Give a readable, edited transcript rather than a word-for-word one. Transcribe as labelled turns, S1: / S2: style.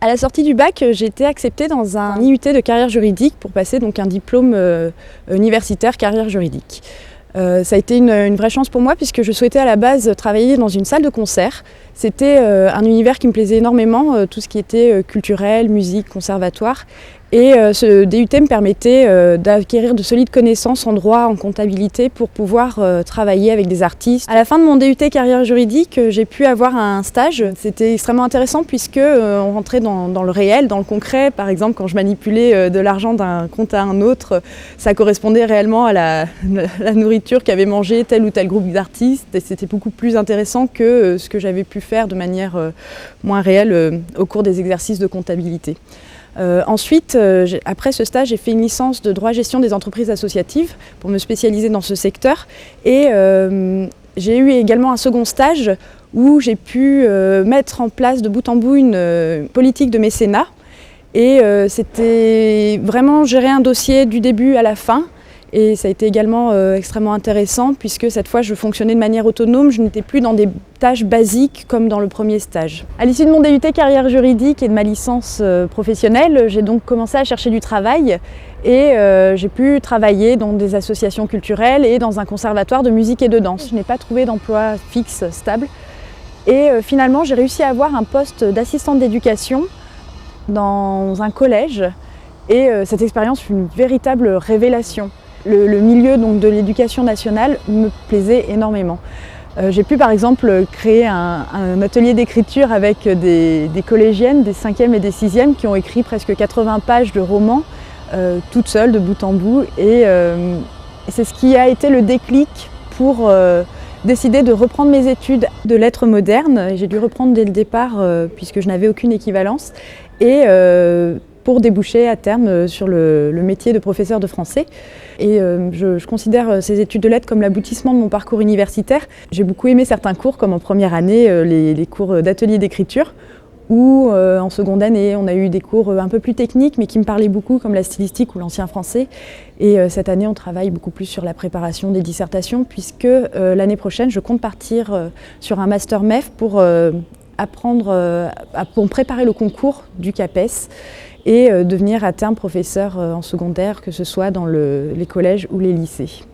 S1: À la sortie du bac, j'ai été acceptée dans un IUT de carrière juridique pour passer donc un diplôme universitaire carrière juridique. Ça a été une vraie chance pour moi puisque je souhaitais à la base travailler dans une salle de concert. C'était un univers qui me plaisait énormément, tout ce qui était culturel, musique, conservatoire. Et ce DUT me permettait d'acquérir de solides connaissances en droit, en comptabilité pour pouvoir travailler avec des artistes. À la fin de mon DUT carrière juridique, j'ai pu avoir un stage. C'était extrêmement intéressant puisque on rentrait dans le réel, dans le concret. Par exemple, quand je manipulais de l'argent d'un compte à un autre, ça correspondait réellement à la nourriture qu'avait mangé tel ou tel groupe d'artistes. Et c'était beaucoup plus intéressant que ce que j'avais pu faire de manière moins réelle au cours des exercices de comptabilité. Ensuite, après ce stage, j'ai fait une licence de droit gestion des entreprises associatives pour me spécialiser dans ce secteur. Et j'ai eu également un second stage où j'ai pu mettre en place de bout en bout une politique de mécénat. Et c'était vraiment gérer un dossier du début à la fin. Et ça a été également extrêmement intéressant puisque cette fois je fonctionnais de manière autonome, je n'étais plus dans des tâches basiques comme dans le premier stage. À l'issue de mon DUT carrière juridique et de ma licence professionnelle, j'ai donc commencé à chercher du travail et j'ai pu travailler dans des associations culturelles et dans un conservatoire de musique et de danse. Je n'ai pas trouvé d'emploi fixe, stable et finalement j'ai réussi à avoir un poste d'assistante d'éducation dans un collège et cette expérience fut une véritable révélation. Le milieu donc, de l'éducation nationale me plaisait énormément. J'ai pu par exemple créer un atelier d'écriture avec des collégiennes, des 5e et des 6e qui ont écrit presque 80 pages de romans, toutes seules, de bout en bout. Et c'est ce qui a été le déclic pour décider de reprendre mes études de lettres modernes. J'ai dû reprendre dès le départ puisque je n'avais aucune équivalence. Et pour déboucher à terme sur le métier de professeur de français. Et je considère ces études de lettres comme l'aboutissement de mon parcours universitaire. J'ai beaucoup aimé certains cours, comme en première année, les cours d'atelier d'écriture, ou en seconde année, on a eu des cours un peu plus techniques, mais qui me parlaient beaucoup, comme la stylistique ou l'ancien français. Et cette année, on travaille beaucoup plus sur la préparation des dissertations, puisque l'année prochaine, je compte partir sur un master MEF pour pour préparer le concours du CAPES et devenir à terme professeur en secondaire, que ce soit dans les collèges ou les lycées.